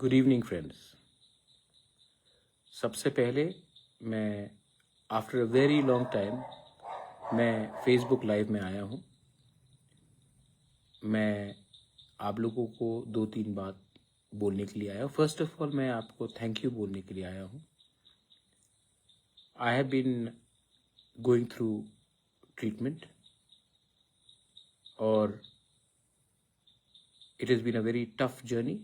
Good evening friends. सबसे पहले मैं after a very long time मैं फेसबुक लाइव में आया हूँ। मैं आप लोगों को 2-3 बात बोलने के लिए आया हूँ। फर्स्ट ऑफ ऑल मैं आपको थैंक यू बोलने के लिए आया हूँ। I have been going through treatment और it has been a very tough journey.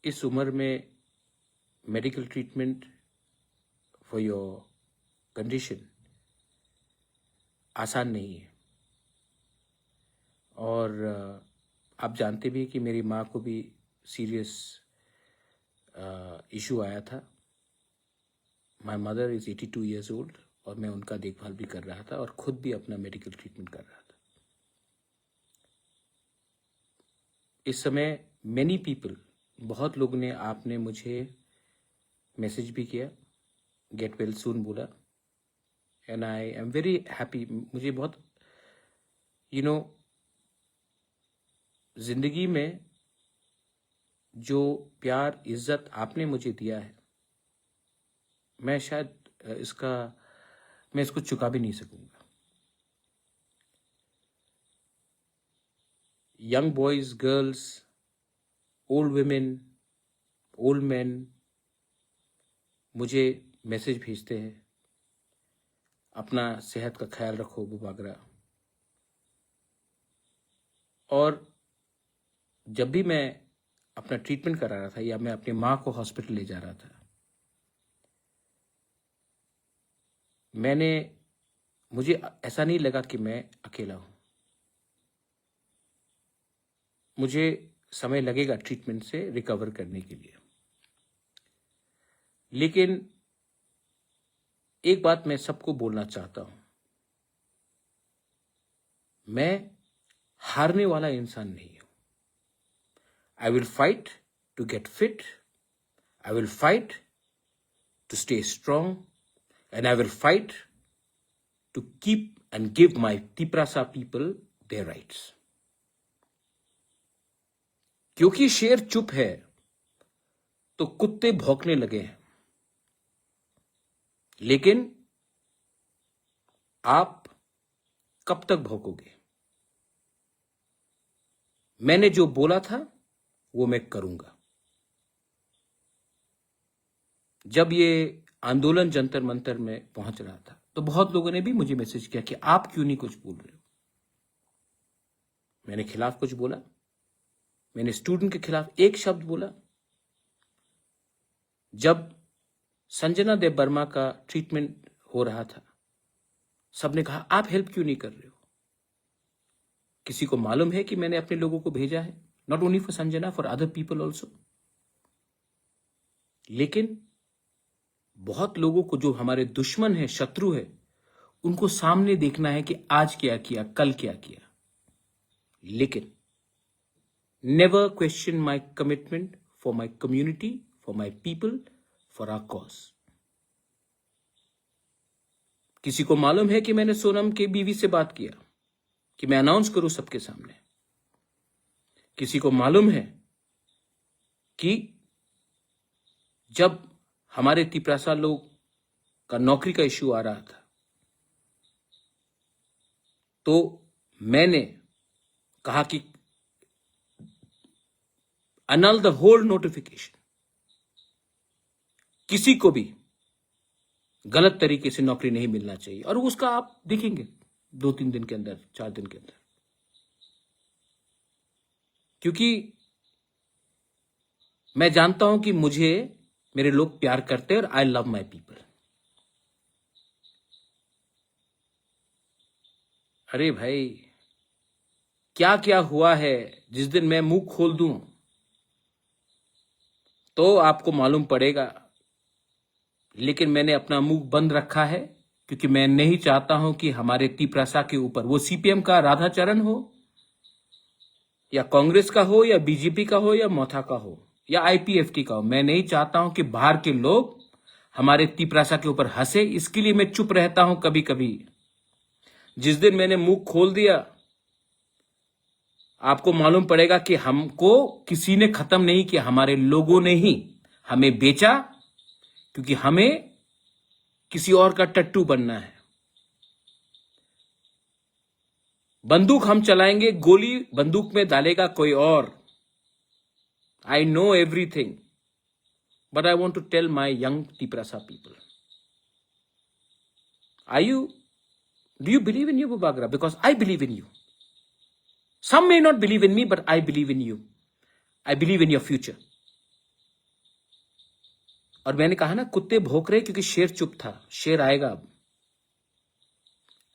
इस उम्र में medical treatment for your condition आसान नहीं है और आप जानते भी कि मेरी माँ को भी सीरियस इशू आया था। My mother is 82 years old और मैं उनका देखभाल भी कर रहा था और खुद भी अपना मेडिकल ट्रीटमेंट कर रहा था। इस समय मैनी पीपल, बहुत लोगों ने आपने मुझे मैसेज भी किया, गेट वेल सून बोला and I am very happy. मुझे बहुत जिंदगी में जो प्यार इज्जत आपने मुझे दिया है, मैं शायद मैं इसको चुका भी नहीं सकूंगा। Young boys, girls, old women, old man मुझे मैसेज भेजते हैं, अपना सेहत का ख्याल रखो बुबागरा। और जब भी मैं अपना ट्रीटमेंट करा रहा था या मैं अपनी माँ को हॉस्पिटल ले जा रहा था, मुझे ऐसा नहीं लगा कि मैं अकेला हूं। मुझे समय लगेगा ट्रीटमेंट से रिकवर करने के लिए, लेकिन एक बात मैं सबको बोलना चाहता हूं, मैं हारने वाला इंसान नहीं हूं। I will fight to get fit, I will fight to stay strong and I will fight to keep and give my Tiprasa people their rights. क्योंकि शेर चुप है तो कुत्ते भौंकने लगे हैं, लेकिन आप कब तक भौंकोगे? मैंने जो बोला था वो मैं करूंगा। जब ये आंदोलन जंतर मंतर में पहुंच रहा था तो बहुत लोगों ने भी मुझे मैसेज किया कि आप क्यों नहीं कुछ बोल रहे हो। मैंने खिलाफ कुछ बोला? मैंने स्टूडेंट के खिलाफ एक शब्द बोला? जब संजना देव वर्मा का ट्रीटमेंट हो रहा था, सबने कहा आप हेल्प क्यों नहीं कर रहे हो? किसी को मालूम है कि मैंने अपने लोगों को भेजा है, not only for Sanjana, for other people also. लेकिन बहुत लोगों को, जो हमारे दुश्मन है, शत्रु है, उनको सामने देखना है कि आज क्या किया, कल क्या किया। लेकिन never question my commitment for my community, for my people, for our cause. किसी को मालूम है कि मैंने सोनम के बीवी से बात किया कि मैं अनाउंस करूं सबके सामने। किसी को मालूम है कि जब हमारे तिपरासा लोग का नौकरी का इश्यू आ रहा था तो मैंने कहा कि annul द होल नोटिफिकेशन। किसी को भी गलत तरीके से नौकरी नहीं मिलना चाहिए, और उसका आप देखेंगे 2-3 दिन के अंदर, 4 दिन के अंदर। क्योंकि मैं जानता हूं कि मुझे मेरे लोग प्यार करते हैं और आई लव माई पीपल। अरे भाई, क्या क्या हुआ है, जिस दिन मैं मुंह खोल दूं तो आपको मालूम पड़ेगा। लेकिन मैंने अपना मुंह बंद रखा है क्योंकि मैं नहीं चाहता हूं कि हमारे तिपरासा के ऊपर, वो सीपीएम का राधाचरण हो या कांग्रेस का हो या बीजेपी का हो या मोथा का हो या आईपीएफटी का हो, मैं नहीं चाहता हूं कि बाहर के लोग हमारे तिपरासा के ऊपर हंसे। इसके लिए मैं चुप रहता हूं कभी कभी। जिस दिन मैंने मुंह खोल दिया, आपको मालूम पड़ेगा कि हमको किसी ने खत्म नहीं किया, हमारे लोगों ने ही हमें बेचा, क्योंकि हमें किसी और का टट्टू बनना है। बंदूक हम चलाएंगे, गोली बंदूक में डालेगा कोई और। I know everything, but I want to tell my young Tiprasa people, do you believe in you, Bubagra? Because I believe in you. Some may not believe in me, but I believe in you. I believe in your future. और मैंने कहा ना, कुत्ते भौंक रहे क्योंकि शेर चुप था, शेर आएगा अब।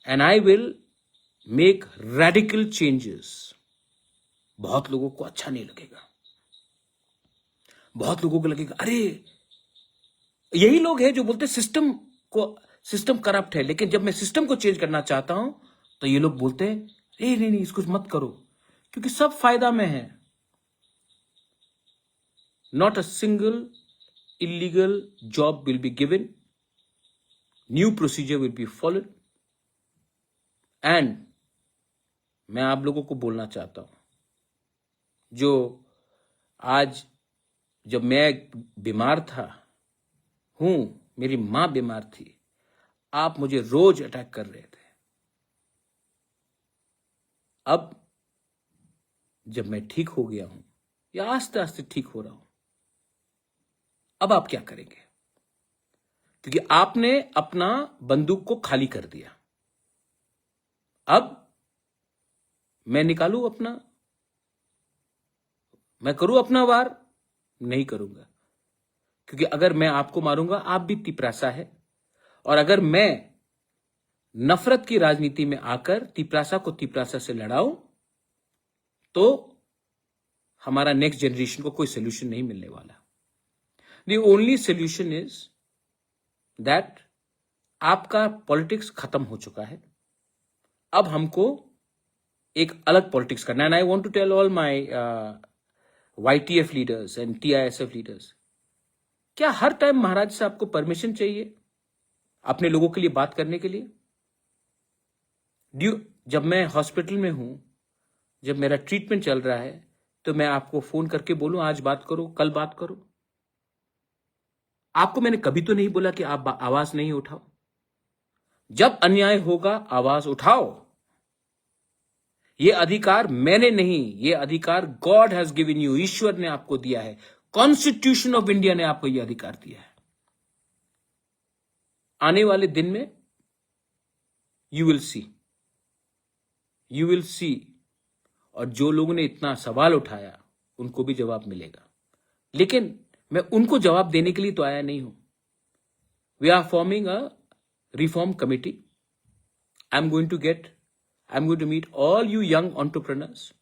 And I will make radical changes. बहुत लोगों को अच्छा नहीं लगेगा, बहुत लोगों को लगेगा अरे, यही लोग हैं जो बोलते सिस्टम करप्ट है, लेकिन जब मैं सिस्टम को चेंज करना चाहता हूं तो ये लोग बोलते हैं नहीं इसको मत करो, क्योंकि सब फायदा में है। Not a single illegal job will be given, new procedure will be followed. And मैं आप लोगों को बोलना चाहता हूं, जो आज जब मैं बीमार था मेरी मां बीमार थी, आप मुझे रोज अटैक कर रहे थे। अब जब मैं ठीक हो गया हूं या आस्ते आस्ते ठीक हो रहा हूं, अब आप क्या करेंगे? क्योंकि आपने अपना बंदूक को खाली कर दिया। अब मैं निकालूं अपना, मैं करूं अपना वार? नहीं करूंगा, क्योंकि अगर मैं आपको मारूंगा, आप भी तिपरासा है, और अगर मैं नफरत की राजनीति में आकर तिपरासा को तिपरासा से लड़ाऊं तो हमारा नेक्स्ट जनरेशन को कोई सोल्यूशन नहीं मिलने वाला। The only solution is that आपका पॉलिटिक्स खत्म हो चुका है, अब हमको एक अलग पॉलिटिक्स करना है। And I want to tell all my YTF leaders and TISF leaders, क्या हर टाइम महाराज से आपको परमिशन चाहिए अपने लोगों के लिए बात करने के लिए? जब मैं हॉस्पिटल में हूं, जब मेरा ट्रीटमेंट चल रहा है, तो मैं आपको फोन करके बोलूं आज बात करो, कल बात करो? आपको मैंने कभी तो नहीं बोला कि आप आवाज नहीं उठाओ। जब अन्याय होगा आवाज उठाओ। ये अधिकार मैंने नहीं, ये अधिकार गॉड हैज गिवन यू, ईश्वर ने आपको दिया है, कॉन्स्टिट्यूशन ऑफ इंडिया ने आपको यह अधिकार दिया है। आने वाले दिन में यू विल सी, और जो लोगों ने इतना सवाल उठाया उनको भी जवाब मिलेगा। लेकिन मैं उनको जवाब देने के लिए तो आया नहीं हूं। We are forming a reform committee. I am going to meet all you young entrepreneurs,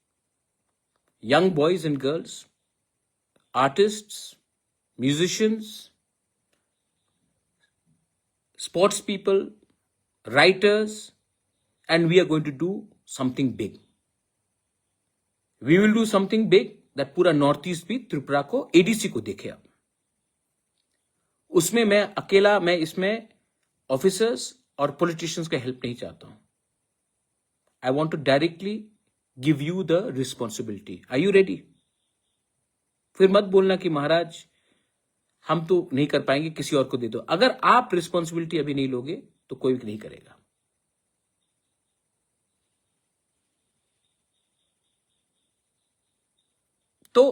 young boys and girls, artists, musicians, sports people, writers, and we are going to do something big. We will do something big that पूरा north east भी त्रिपुरा को, ADC को देखे। अब उसमें मैं इसमें officers और पॉलिटिशियंस का हेल्प नहीं चाहता हूं। I want to directly give you the responsibility. Are you ready? फिर मत बोलना कि महाराज हम तो नहीं कर पाएंगे, किसी और को दे दो। अगर आप रिस्पॉन्सिबिलिटी अभी नहीं लोगे तो कोई नहीं करेगा। तो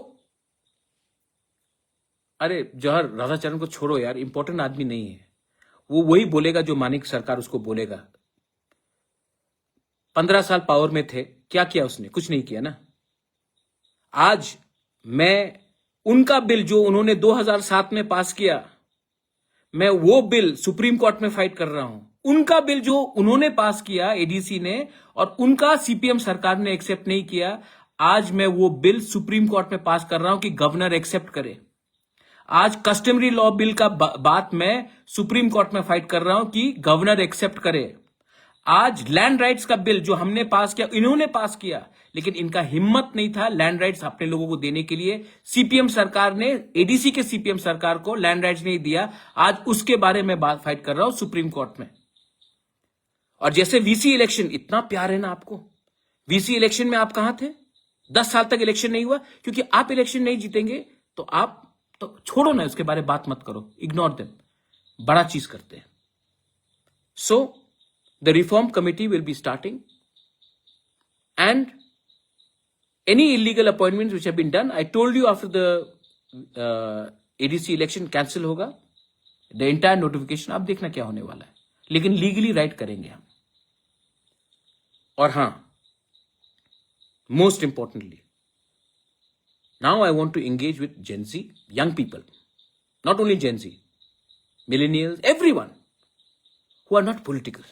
अरे जौहर राधाचरण को छोड़ो यार, इंपॉर्टेंट आदमी नहीं है वो, वही बोलेगा जो मानिक सरकार उसको बोलेगा। 15 साल पावर में थे, क्या किया उसने? कुछ नहीं किया ना। आज मैं उनका बिल जो उन्होंने 2007 में पास किया, मैं वो बिल सुप्रीम कोर्ट में फाइट कर रहा हूं। उनका बिल जो उन्होंने पास किया ADC ने, और उनका CPM सरकार ने एक्सेप्ट नहीं किया, आज मैं वो बिल सुप्रीम कोर्ट में पास कर रहा हूं कि गवर्नर एक्सेप्ट करे। आज कस्टमरी लॉ बिल का बात मैं सुप्रीम कोर्ट में फाइट कर रहा हूं कि गवर्नर एक्सेप्ट करे। आज लैंड राइट्स का बिल जो हमने पास किया, इन्होंने पास किया, लेकिन इनका हिम्मत नहीं था लैंड राइट्स अपने लोगों को देने के लिए। CPM सरकार ने, ADC के CPM सरकार को लैंड राइट्स नहीं दिया। आज उसके बारे में बात फाइट कर रहा हूं सुप्रीम कोर्ट में। और जैसे VC इलेक्शन, इतना प्यार है ना आपको, VC इलेक्शन में आप कहां थे? 10 साल तक इलेक्शन नहीं हुआ, क्योंकि आप इलेक्शन नहीं जीतेंगे तो आप तो छोड़ो ना, उसके बारे में बात मत करो, इग्नोर देम, बड़ा चीज करते हैं. So the reform committee will be starting and any illegal appointments which have been done, I told you after the ADC election cancel होगा, the entire notification. आप देखना क्या होने वाला है, लेकिन लीगली राइट करेंगे हम. और हाँ, most importantly, now I want to engage with Gen Z, young people, not only Gen Z, millennials, everyone who are not political,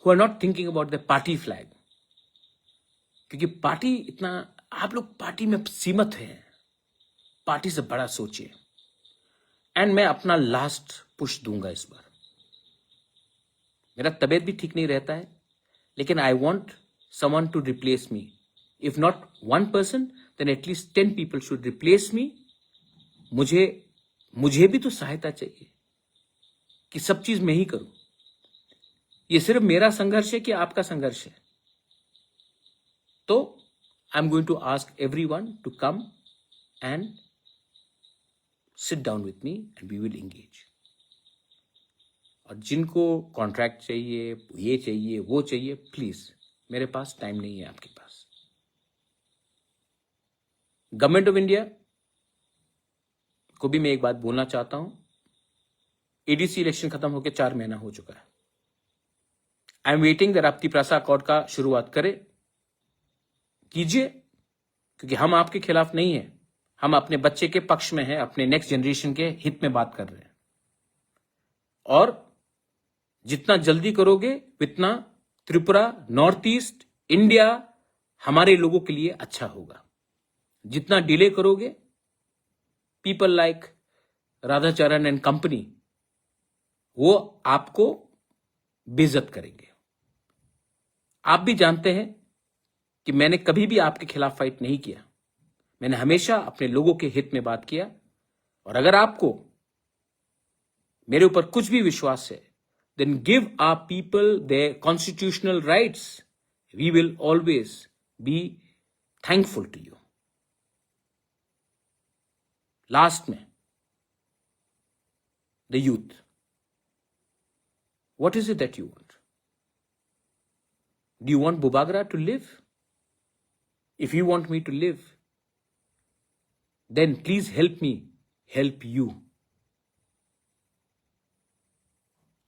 who are not thinking about the party flag. क्योंकि party इतना, आप लोग party में सीमित हैं, party से बड़ा सोचिए. एंड मैं अपना लास्ट पुश दूंगा इस बार. मेरा तबीयत भी ठीक नहीं रहता है, लेकिन I want someone to replace me. If not one person, then at least 10 people should replace me. मुझे भी तो सहायता चाहिए कि सब चीज मैं ही करूं. ये सिर्फ मेरा संघर्ष है कि आपका संघर्ष है. तो I am going to ask everyone to come and sit down with me and we will engage. और जिनको कॉन्ट्रैक्ट चाहिए, ये चाहिए, वो चाहिए, प्लीज, मेरे पास टाइम नहीं है आपके पास. गवर्नमेंट ऑफ इंडिया को भी मैं एक बात बोलना चाहता हूं. एडीसी इलेक्शन खत्म होकर 4 महीना हो चुका है. आई एम वेटिंग दैट आप तिपरासा अकॉर्ड का शुरुआत कीजिए, क्योंकि हम आपके खिलाफ नहीं है. हम अपने बच्चे के पक्ष में हैं, अपने नेक्स्ट जनरेशन के हित में बात कर रहे हैं. और जितना जल्दी करोगे उतना त्रिपुरा, नॉर्थ ईस्ट इंडिया हमारे लोगों के लिए अच्छा होगा. जितना डिले करोगे, people like Radhacharan and company वो आपको बेइज्जत करेंगे. आप भी जानते हैं कि मैंने कभी भी आपके खिलाफ फाइट नहीं किया. मैंने हमेशा अपने लोगों के हित में बात किया. और अगर आपको मेरे ऊपर कुछ भी विश्वास है, then give our people their constitutional rights. We will always be thankful to you. Last में, the youth, what is it that you want? Do you want बुबागरा to live? If you want me to live, then please help me help you.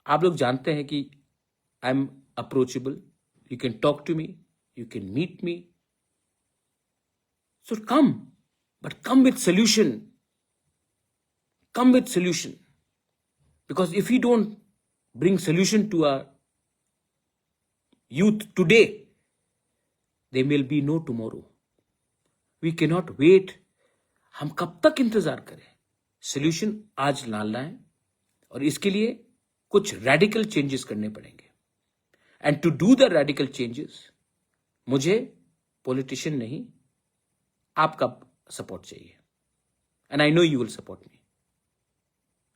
आप लोग जानते हैं कि I am approachable. You can talk to me, you can meet me. So come, but come with solution. Come with solution. Because if we don't bring solution to our youth today, there will be no tomorrow. We cannot wait. हम कब तक इंतजार करें? Solution आज लाना है और इसके लिए कुछ रेडिकल चेंजेस करने पड़ेंगे. And to do the radical changes, मुझे पॉलिटिशियन नहीं, आपका सपोर्ट चाहिए. And I know you will support me.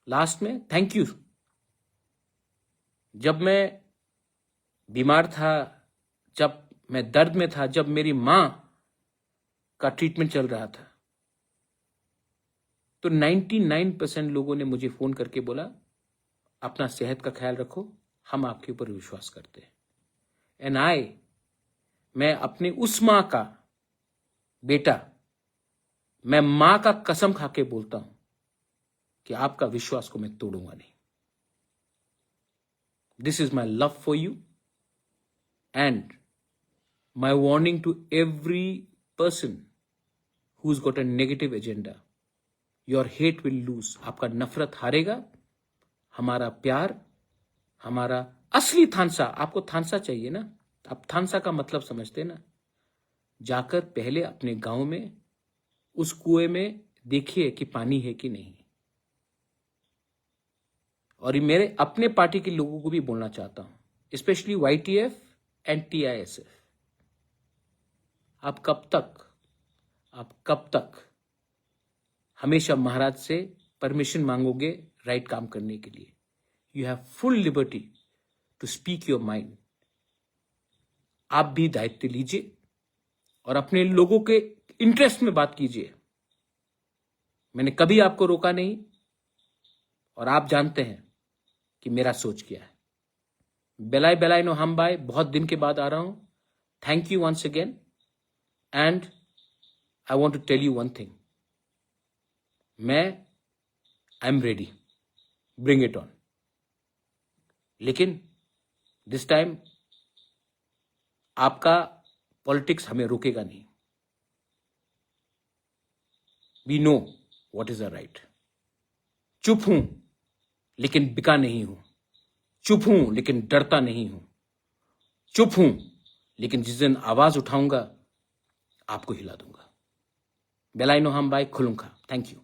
Last में थैंक यू. जब मैं बीमार था, जब मैं दर्द में था, जब मेरी मां का ट्रीटमेंट चल रहा था, तो 99% लोगों ने मुझे फोन करके बोला, अपना सेहत का ख्याल रखो, हम आपके ऊपर विश्वास करते हैं. एंड मैं अपने उस मां का बेटा, मैं मां का कसम खा के बोलता हूं कि आपका विश्वास को मैं तोड़ूंगा नहीं. This is my love for you and my warning to every person who's got a negative agenda. Your hate will lose. आपका नफरत हारेगा. हमारा प्यार, हमारा असली थानसा, आपको थानसा चाहिए ना, आप थानसा का मतलब समझते ना. जाकर पहले अपने गांव में उस कुएं में देखिए कि पानी है कि नहीं. और मेरे अपने पार्टी के लोगों को भी बोलना चाहता हूं, स्पेशली YTF एंड TISF. आप कब तक हमेशा महाराज से परमिशन मांगोगे राइट काम करने के लिए? You have full liberty to speak your mind. आप भी दायित्व लीजिए और अपने लोगों के इंटरेस्ट में बात कीजिए। मैंने कभी आपको रोका नहीं और आप जानते हैं कि मेरा सोच क्या है। बेलाय बेलाय नो हम बाय, बहुत दिन के बाद आ रहा हूं। Thank you once again and I want to tell you one thing, I am ready, bring it on. लेकिन दिस टाइम आपका पॉलिटिक्स हमें रोकेगा नहीं। We know what is the right. चुप हूं लेकिन बिका नहीं हूं, चुप हूं लेकिन डरता नहीं हूं, चुप हूं लेकिन जिस दिन आवाज उठाऊंगा आपको हिला दूंगा। बेलाय नो हम बाय, खुलुंखा। Thank you.